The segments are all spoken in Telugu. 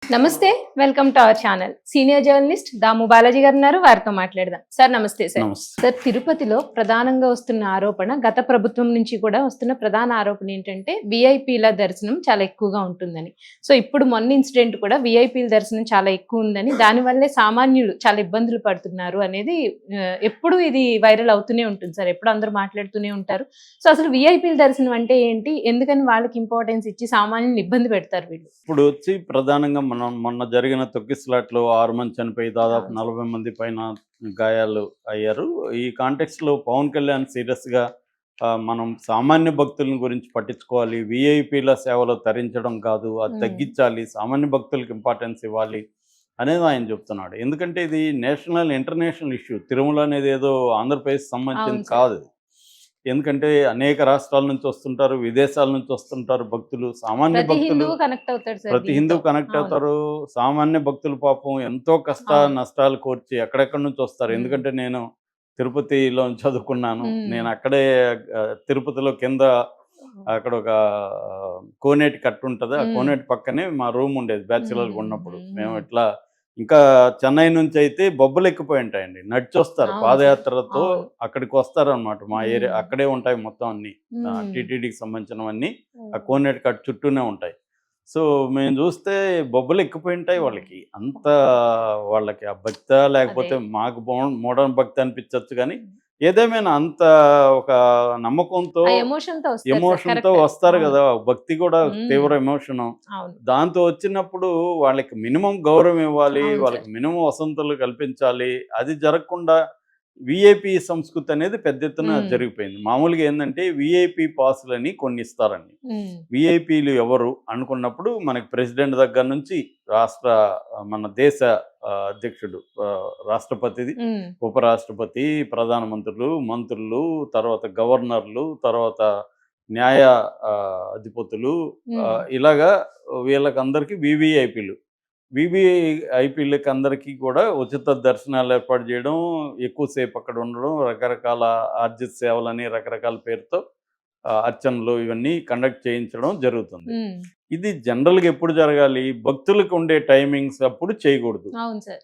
నమస్తే. Welcome to our channel. Senior journalist Damu Balaji గారు ఉన్నారు. వారితో మాట్లాడదాం. సార్ నమస్తే సార్. నమస్తే. సార్, తిరుపతిలో ప్రధానంగా వస్తున్న ఆరోపణ, గత ప్రభుత్వం నుంచి కూడా వస్తున్న ప్రధాన ఆరోపణ ఏంటంటే వీఐపీల దర్శనం చాలా ఎక్కువగా ఉంటుందని. సో ఇప్పుడు మొన్న ఇన్సిడెంట్ కూడా వీఐపీల దర్శనం చాలా ఎక్కువ ఉందని, దానివల్లే సామాన్యులు చాలా ఇబ్బందులు పడుతున్నారు అనేది ఎప్పుడు ఇది వైరల్ అవుతూనే ఉంటుంది సార్. ఎప్పుడు అందరూ మాట్లాడుతూనే ఉంటారు. సో అసలు వీఐపీల దర్శనం అంటే ఏంటి? ఎందుకని వాళ్ళకి ఇంపార్టెన్స్ ఇచ్చి సామాన్యులను ఇబ్బంది పెడతారు వీళ్ళు? ఇప్పుడు వచ్చి ప్రధానంగా మనం మొన్న జరిగిన తొక్కిసలాట్లో 6 మంది చనిపోయి దాదాపు అవును. 40 మంది పైన గాయాలు అయ్యారు. ఈ కాంటెక్స్‌లో పవన్ కళ్యాణ్ సీరియస్‌గా మనం సామాన్య భక్తుల గురించి పట్టించుకోవాలి. వీఐపీల సేవలు తరించడం కాదు. అది తగ్గించాలి. సామాన్య భక్తులకు ఇంపార్టెన్స్ ఇవ్వాలి అనేది ఆయన చెప్తున్నాడు. ఎందుకంటే ఇది నేషనల్, ఇంటర్నేషనల్ ఇష్యూ. తిరుమల అనేది ఏదో ఆంధ్రప్రదేశ్ సంబంధించింది అవును సార్. కాదు. ఎందుకంటే అనేక రాష్ట్రాల నుంచి వస్తుంటారు, విదేశాల నుంచి వస్తుంటారు భక్తులు. సామాన్య ప్రతి భక్తులు హిందువు కనెక్ట్ అవుతాడు సార్ ప్రతి దీంతో. హిందువు కనెక్ట్ అవును. అవుతారు. సామాన్య భక్తులు పాపం ఎంతో అవును. నష్టాలు కోర్చి ఎక్కడెక్కడి నుంచి వస్తారు. హ్మ్. ఎందుకంటే నేను తిరుపతిలో చదువుకున్నాను. హ్మ్. నేను అక్కడే తిరుపతిలో కింద అక్కడ ఒక కోనేటి కట్టు ఉంటది. ఆ హ్మ్. కోనేటి పక్కనే మా రూమ్ ఉండేది బ్యాచిలర్‌గా ఉన్నప్పుడు. మేము హ్మ్. ఇట్లా ఇంకా చెన్నై నుంచి అయితే బొబ్బలెక్కిపోయి ఉంటాయండి. నడిచొస్తారు అవును సార్. పాదయాత్రతో అవును. అక్కడికి వస్తారనమాట. మా ఏరియా హ్మ్. అక్కడే ఉంటాయి మొత్తం అన్నీ. హ్మ్. టీటీడీకి సంబంధించినవన్నీ ఆ హ్మ్. కోనేటి కట్టు చుట్టూనే ఉంటాయి. సో, మేము జూస్తే బొబ్బలెక్కిపోయుంటాయి హ్మ్. వాళ్ళకి. అంత వాళ్ళకి ఆ భక్తా అదే. లేకపోతే మాకు మోడర్న్ భక్తి అనిపించొచ్చు గానీ, హ్మ్. ఏదేమైనా అంత ఒక నమ్మకంతో, ఆ ఎమోషన్‌తో వస్తారు సార్. ఎమోషన్‌తో కరెక్ట్. వస్తారు అవును. గదా! భక్తి గూడా హ్మ్. తీవ్ర ఎమోషను. అవును. దాంతో వచ్చినప్పుడు వాళ్ళకి మినిమమ్ గౌరవం ఇవ్వాలి. అవును వాళ్ళకి సార్. మినిమమ్ వసంతలు కల్పించాలి. అది జరగకుండా వీఐపీ సంస్కృతి అనేది పెద్ద ఎత్తున హ్మ్. జరిగిపోయింది. మామూలుగా ఏందంటే వీఐపీ పాసులని కొన్ని ఇస్తారండి. హ్మ్. వీఐపీలు ఎవరు అనుకున్నప్పుడు మనకి ప్రెసిడెంట్ దగ్గర నుంచి రాష్ట్ర మన దేశ అధ్యక్షుడు, రాష్ట్రపతిది, హ్మ్. ఉపరాష్ట్రపతి, ప్రధానమంత్రులు, మంత్రులు, తర్వాత గవర్నర్లు, తర్వాత న్యాయ అధిపతులు, హ్మ్. ఇలాగా వీళ్ళకందరికీ వీవీఐపీలు. వీవీఐపీలకి అందరికీ కూడా ఉచిత దర్శనాలు ఏర్పాటు చేయడం, ఎక్కువసేపు అక్కడ ఉండడం, రకరకాల ఆర్జిత సేవలని రకరకాల పేరుతో అర్చనలు ఇవన్నీ కండక్ట్ చేయించడం జరుగుతుంది. హ్మ్. ఇది జనరల్‌గా ఎప్పుడు జరగాలి? భక్తులకు ఉండే టైమింగ్స్ అప్పుడు చేయకూడదు. అవును సార్.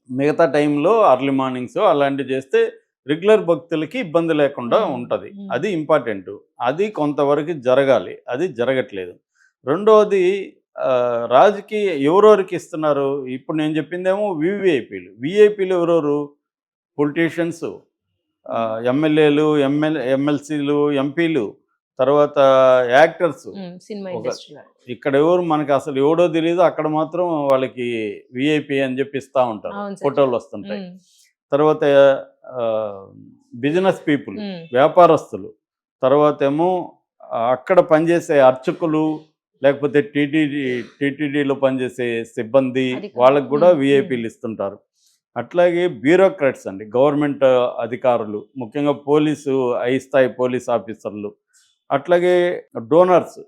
మిగతా టైంలో అర్లీ మార్నింగ్స్ అలాంటివి చేస్తే రెగ్యులర్ భక్తులకి ఇబ్బంది లేకుండా హ్మ్. ఉంటది. హ్మ్. అది ఇంపార్టెంటు. అది కొంతవరకు జరగాలి. అది జరగట్లేదు. రెండోది రాజకీయ ఎవరెవరికి ఇస్తున్నారు? ఇప్పుడు నేను చెప్పిందేమో వీవీఐపీలు. వీఐపీలు ఎవరెవరు? పొలిటీషియన్స్, ఎమ్మెల్యేలు, ఎమ్మెల్సీలు, ఎంపీలు, తర్వాత యాక్టర్సు. హ్మ్. సినిమా ఒక ఇండస్ట్రీలో. ఇక్కడ ఎవరు మనకు అసలు ఎవడో తెలీదు. అక్కడ మాత్రం వాళ్ళకి వీఐపీ అని చెప్పి ఇస్తా ఉంటారు. అవును సార్. ఫోటోలొస్తుంటాయి. హ్మ్. తర్వాత ఆహ్, బిజినెస్ పీపుల్, హ్మ్. వ్యాపారస్తులు, తర్వాతేమో అక్కడ పనిచేసే అర్చకులు, లేకపోతే టీటీడీలో పనిచేసే సిబ్బంది, అధికారులు. వాళ్ళకి గూడా హ్మ్. హ్మ్. వీఐపీలు ఇస్తుంటారు. అట్లాగే బ్యూరోక్రాట్స్ అండి. గవర్నమెంట్ అధికారులు, ముఖ్యంగా పోలీసు, హై స్థాయి పోలీస్ ఆఫీసర్లు, అట్లాగే డోనర్స్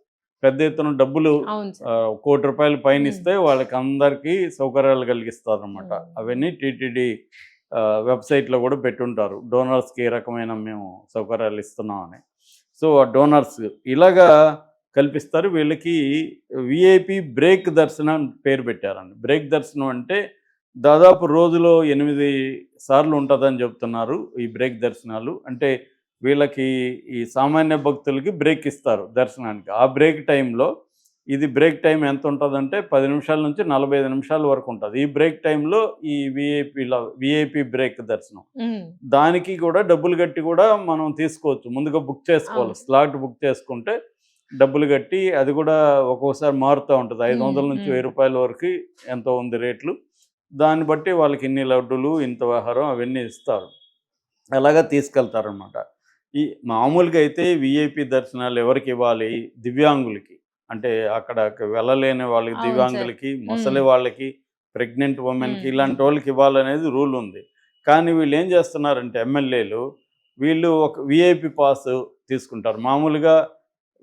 పెద్ద ఎత్తున డబ్బులు అవును సార్. ₹1,00,00,000 హ్మ్. పైనిస్తే వాళ్ళకందరికీ సౌకర్యాలు కలిగిస్తారనమాట. హ్మ్. అవన్నీ టీటీడీ వెబ్‌సైట్‌లో గూడా పెట్టుంటారు. డోనర్స్‌కి ఏ రకమైన మేము సౌకర్యాలు ఇస్తున్నామని. సో, ఆ డోనర్స్ ఇలాగా కల్పిస్తారు. వీళ్ళకి వీఐపీ బ్రేక్ దర్శనం అని పేరు పెట్టారండి. బ్రేక్ దర్శనం అంటే దాదాపు రోజులో 8 సార్లు ఉంటదని చెప్తున్నారు ఈ బ్రేక్ దర్శనాలు. అంటే వీళ్ళకి ఈ సామాన్య భక్తులకి బ్రేక్ ఇస్తారు దర్శనానికి. ఆ బ్రేక్ టైంలో ఇది బ్రేక్ టైమ్ ఎంతుంటదంటే 10 నిమిషాల నుంచి 45 నిమిషాల వరకు ఉంటది. ఈ బ్రేక్ టైంలో ఈ వీఐపీ బ్రేక్ దర్శనం. హ్మ్. దానికి కూడా డబ్బులు కట్టి కూడా మనం తీసుకోవచ్చు. ముందుగా బుక్ చేసుకోవాలి. అవును. స్లాట్ బుక్ చేసుకుంటే డబ్బులు కట్టి అది కూడా ఒక్కోసారి మారుతా ఉంటది. హ్మ్. 500 నుంచి హ్మ్. రూ. 1000 వరకు ఎంతో ఉంది రేట్లు. దాన్ని బట్టి వాళ్ళకి ఇన్ని లడ్డూలు, ఇంత ఆహారం అవన్నీ ఇస్తారు. అలాగా తీసుకెళ్తారనమాట. ఈ మామూలుగా అయితే వీఐపీ దర్శనాలు ఎవరికివ్వాలి? దివ్యాంగులకి. అంటే అక్కడకి వెళ్ళలేని వాళ్ళకి, అవును సార్. దివ్యాంగులకి, హ్మ్. ముసలి వాళ్ళకి, ప్రెగ్నెంట్ వుమెన్‌కి హ్మ్. హ్మ్. ఇలాంటోళ్ళకి ఇవ్వాలనేది రూల్ ఉంది. కానీ వీళ్ళేం చేస్తున్నారంటే ఎమ్మెల్యేలు, వీళ్ళు ఒక వీఐపీ పాస్ తీసుకుంటారు. మామూలుగా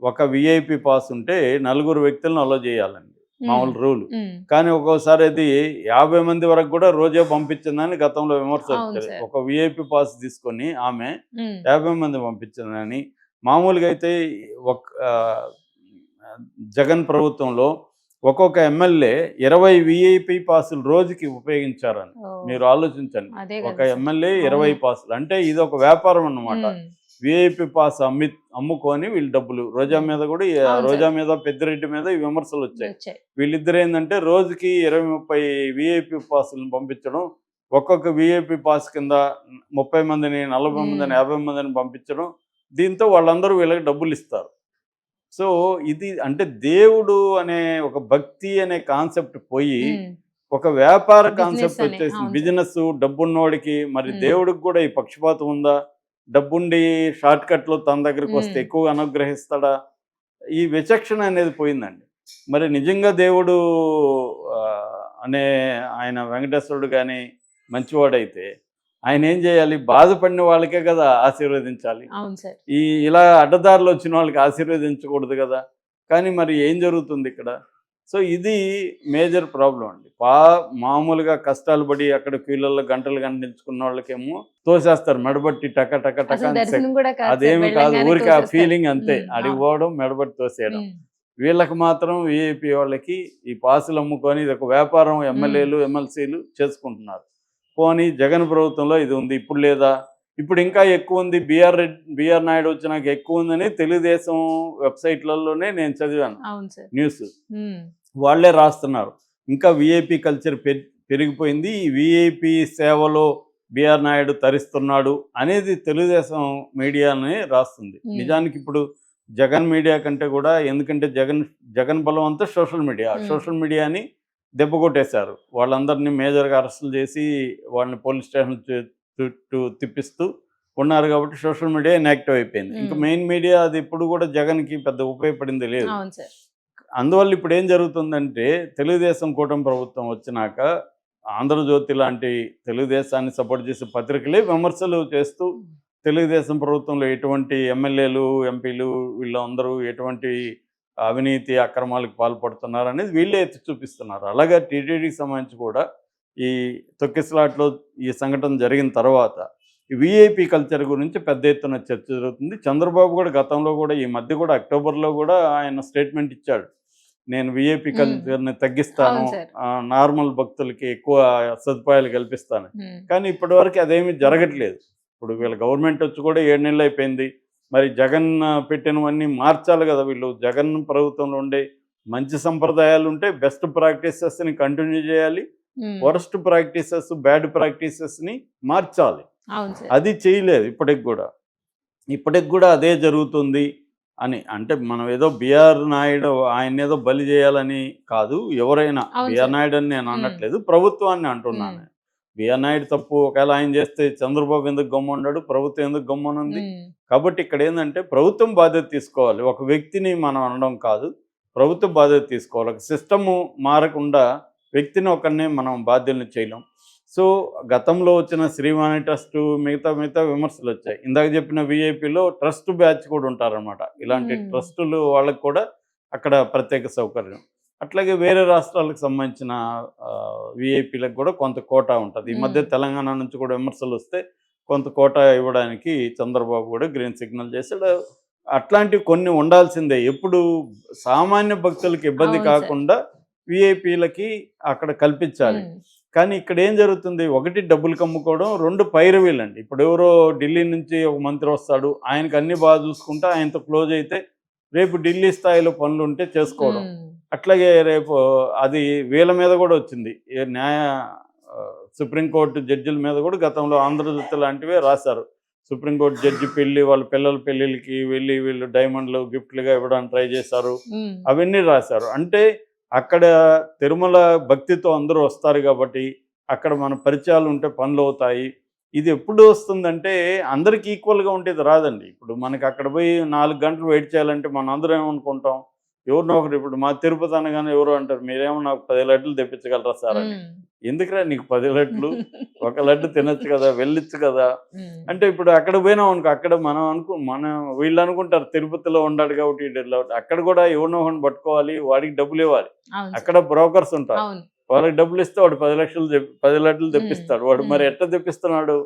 ఒక వీఐపీ పాస్ ఉంటే నలుగురు వ్యక్తులను అలో చేయాలండి. హ్మ్. మామూలు రూలు. హ్మ్. కానీ ఒక్కోసారి అది 50 మంది వరకు కూడా రోజే పంపించిందని గతంలో అవును విమర్శొచ్చాయి. సార్. ఒక వీఐపీ పాస్ తీసుకొని ఆమె హ్మ్. 50 మంది పంపించిందని. మామూలుగా అయితే ఒక్ ఆహ్, జగన్ ప్రభుత్వంలో ఒక్కొక్క ఎమ్మెల్యే 20 విఐపి పాసులు రోజుకి ఉపయోగించారని ఓ, మీరు ఆలోచించండి. అదే ఒక కదా సార్. ఎమ్మెల్యే 20 అవును. పాసులు అంటే ఇది ఒక వ్యాపారం అన్నమాట. ఉమ్, విఐపి పాస్ అమ్ముకొని వీళ్ళు డబ్బులు రోజా ఉమ్. మీద కూడా అవును రోజా సార్, మీద పెద్దిరెడ్డి మీద ఈ విమర్శలు వచ్చాయి. వచ్చాయి. వీళ్ళిద్దరు ఏంటంటే రోజుకి 20-30 విఐపి పాసులను పంపించడం, ఒక్కొక్క విఐపి పాస్ కింద 30 మందిని 40 మందిని 50 మందిని పంపించడం. దీంతో వాళ్ళందరూ వీళ్ళకి డబ్బులు ఇస్తారు. సో ఇది అంటే దేవుడు అనే ఒక భక్తి అనే కాన్సెప్ట్ పోయి ఉమ్, ఒక వ్యాపార బిజినెస్ కాన్సెప్ట్ అనే, వచ్చేసింది. అవును సార్. బిజినెస్ డబ్బున్నోడికి మరి ఉమ్, దేవుడికి కూడా ఈ పక్షపాతం ఉందా? డబ్బుండి షార్ట్ కట్లో తన దగ్గరికి వస్తే ఉమ్, ఎక్కువ అనుగ్రహిస్తాడా? ఈ విచక్షణ అనేది పోయిందండి. మరి నిజంగా దేవుడు ఆ, అనే ఆయన వెంకటేశ్వరుడు కానీ మంచివాడైతే ఆయన ఏం చేయాలి? బాధపడిన వాళ్ళకే కదా ఆశీర్వదించాలి. అవును సార్. ఇలా అడ్డదారిలో వచ్చిన వాళ్ళకి ఆశీర్వదించకూడదు కదా. కానీ మరి ఏం జరుగుతుంది ఇక్కడ? సో ఇది మేజర్ ప్రాబ్లం అండి. మామూలుగా కష్టాలు పడి అక్కడ క్యూలలో గంటలు నిల్చుకున్న వాళ్ళకేమో తోసేస్తారు మెడబట్టి టక టక టక అసలు అని దర్శనం కూడా కాదు సార్, అదేమి కాదు, వెళ్ళంగానే ఊరికి ఆ తోసేస్తారు. ఫీలింగ్ అంతే. ఉమ్, అడిగి అవును. పోవడం మెడబట్టి తోసేయడం. ఉమ్, వీళ్ళకి మాత్రం విఐపి వాళ్ళకి ఈ పాసులు అమ్ముకొని ఇది ఒక వ్యాపారం ఉమ్, ఎమ్మెల్యేలు ఎమ్మెల్సీలు చేసుకుంటున్నారు. పోనీ జగన్ ప్రభుత్వంలో ఇది ఉంది, ఇప్పుడు లేదా? ఇప్పుడు ఇంకా ఎక్కువ ఉంది. బిఆర్ నాయుడు వచ్చినాక ఎక్కువ ఉందని తెలుగుదేశం వెబ్సైట్లలోనే నేను చదివాను అవును సార్. న్యూస్. ఉమ్, వాళ్ళే రాస్తున్నారు ఇంకా విఐపి కల్చర్ పెరిగిపోయింది, ఈ విఐపి సేవలో బిఆర్ నాయుడు తరిస్తున్నాడు అనేది తెలుగుదేశం మీడియానే రాస్తుంది. ఉమ్, నిజానికి ఇప్పుడు జగన్ మీడియా కంటే కూడా, ఎందుకంటే జగన్ బలం అంతా సోషల్ మీడియా. ఉమ్, సోషల్ మీడియాని దెబ్బ కొట్టేశారు. వాళ్ళందరినీ మేజర్గా అరెస్టులు చేసి వాళ్ళని పోలీస్ స్టేషన్ చుట్టూ తిప్పిస్తూ ఉన్నారు కాబట్టి సోషల్ మీడియా ఇన్యాక్టివ్ అయిపోయింది. ఇంకా ఉమ్, మెయిన్ మీడియా అది ఇప్పుడు కూడా జగన్కి పెద్ద ఉపయోగపడింది లేదు. అవును సార్. అందువల్ల ఇప్పుడు ఏం జరుగుతుందంటే తెలుగుదేశం కూటమి ప్రభుత్వం వచ్చినాక ఆంధ్రజ్యోతి లాంటి తెలుగుదేశాన్ని సపోర్ట్ చేసే పత్రికలే విమర్శలు చేస్తూ తెలుగుదేశం ప్రభుత్వంలో ఎటువంటి ఎమ్మెల్యేలు ఎంపీలు వీళ్ళందరూ ఎటువంటి అవినీతి అక్రమాలకు పాల్పడుతున్నారు అనేది వీళ్ళే ఎత్తి చూపిస్తున్నారు. అలాగే టీటీడీకి సంబంధించి కూడా ఈ తొక్కిసలాట్లో ఈ సంఘటన జరిగిన తర్వాత విఐపి కల్చర్ గురించి పెద్ద ఎత్తున చర్చ జరుగుతుంది. చంద్రబాబు కూడా గతంలో కూడా ఈ మధ్య కూడా అక్టోబర్లో కూడా ఆయన స్టేట్మెంట్ ఇచ్చాడు, నేను విఐపి ఉమ్, కల్చర్ని తగ్గిస్తాను, అవును సార్. నార్మల్ భక్తులకి ఎక్కువ సదుపాయాలు కల్పిస్తాను. ఉమ్, కానీ ఇప్పటివరకు అదేమీ జరగట్లేదు. ఇప్పుడు వీళ్ళ గవర్నమెంట్ వచ్చి కూడా 7 నెలలు అయిపోయింది. మరి జగన్ పెట్టినవన్నీ మార్చాలి కదా. వీళ్ళు జగన్ ప్రభుత్వంలో ఉండే మంచి సంప్రదాయాలు ఉంటే బెస్ట్ ప్రాక్టీసెస్ని కంటిన్యూ చేయాలి, ఉమ్, వరస్ట్ ప్రాక్టీసెస్ బ్యాడ్ ప్రాక్టీసెస్ని మార్చాలి. అవును సార్. అది చేయలేదు ఇప్పటికి కూడా అదే జరుగుతుంది అని. అంటే మనం ఏదో బిఆర్ నాయుడు ఆయన ఏదో బలి చేయాలని కాదు, ఎవరైనా అవును బిఆర్ సార్. నాయుడు అని నేను ఉమ్, అనట్లేదు, ప్రభుత్వాన్ని అంటున్నాను. ఉమ్, బిఆర్ నాయుడు తప్పు ఒకవేళ ఆయన చేస్తే చంద్రబాబు ఎందుకు గమ్మున్నాడు, ప్రభుత్వం ఎందుకు గమ్మునుంది? ఉమ్, కాబట్టి ఇక్కడ ఏంటంటే ప్రభుత్వం బాధ్యత తీసుకోవాలి. ఒక వ్యక్తిని మనం అనడం కాదు, ప్రభుత్వం బాధ్యత తీసుకోవాలి. ఒక సిస్టము మారకుండా వ్యక్తిని ఒకరిని మనం బాధ్యుల్ని చేయలేం. సో గతంలో వచ్చిన శ్రీవాణి ట్రస్ట్ మిగతా విమర్శలు వచ్చాయి. ఇందాక చెప్పిన విఐపిలో ట్రస్ట్ బ్యాచ్ కూడా ఉంటారనమాట. ఇలాంటి ఉమ్, ట్రస్టులు వాళ్ళకి కూడా అక్కడ ప్రత్యేక సౌకర్యం. అట్లాగే వేరే రాష్ట్రాలకు సంబంధించిన విఐపీలకు కూడా కొంత కోటా ఉంటుంది. ఈ మధ్య ఉమ్, తెలంగాణ నుంచి కూడా విమర్శలు వస్తే కొంత కోటా ఇవ్వడానికి చంద్రబాబు కూడా గ్రీన్ సిగ్నల్ చేశాడు. అట్లాంటివి కొన్ని ఉండాల్సిందే. ఎప్పుడు సామాన్య భక్తులకి ఇబ్బంది అవును సార్. కాకుండా విఐపీలకి అక్కడ కల్పించాలి. ఉమ్, కానీ ఇక్కడ ఏం జరుగుతుంది? ఒకటి డబ్బులు కమ్ముకోవడం, 2 పైరవీలండి. ఇప్పుడు ఎవరో ఢిల్లీ నుంచి ఒక మంత్రి వస్తాడు, ఆయనకు అన్ని బాగా చూసుకుంటా ఆయనతో క్లోజ్ అయితే రేపు ఢిల్లీ స్థాయిలో పనులు ఉంటే చేసుకోవడం. ఉమ్, అట్లాగే రేపు అది వీళ్ళ మీద కూడా వచ్చింది. సుప్రీంకోర్టు జడ్జిల మీద కూడా గతంలో ఆంధ్రజ్యోతి లాంటివే రాశారు. సుప్రీంకోర్టు జడ్జి పెళ్ళి, వాళ్ళ పిల్లల పెళ్ళిళ్ళకి వెళ్ళి వీళ్ళు డైమండ్లు గిఫ్ట్లుగా ఇవ్వడానికి ట్రై చేశారు, ఉమ్, అవన్నీ రాశారు. అంటే అక్కడ తిరుమల భక్తితో అందరూ వస్తారు కాబట్టి అక్కడ మన పరిచయాలు ఉంటే పనులు అవుతాయి. ఇది ఎప్పుడు వస్తుందంటే అందరికి ఈక్వల్గా ఉంటే ఇది రాదండి. ఇప్పుడు మనకి అక్కడ పోయి 4 గంటలు వెయిట్ చేయాలంటే మనం అందరం ఏమనుకుంటాం, ఎవరినో ఒకరు. ఇప్పుడు మా తిరుపతి అనగానే ఎవరో అంటారు, మీరేమో నాకు 10 లడ్డులు తెప్పించగలరా సార్ అని. ఉమ్, ఎందుకురా నీకు 10 లడ్లు, ఒక లడ్డు తినొచ్చు కదా, వెళ్ళొచ్చు కదా. ఉమ్, అంటే ఇప్పుడు అక్కడ పోయినాం అనుకో, అక్కడ మనం వీళ్ళు అనుకుంటారు తిరుపతిలో ఉన్నాడు కాబట్టి వీడు అక్కడ కూడా ఎవరినో ఒకరిని పట్టుకోవాలి, వాడికి డబ్బులు ఇవ్వాలి. అవును సార్. అక్కడ బ్రోకర్స్ ఉంటారు, అవును. వాళ్ళకి డబ్బులు ఇస్తే వాడు 10 లడ్లు తెప్పిస్తాడు. వాడు మరి ఎట్లా తెప్పిస్తున్నాడు?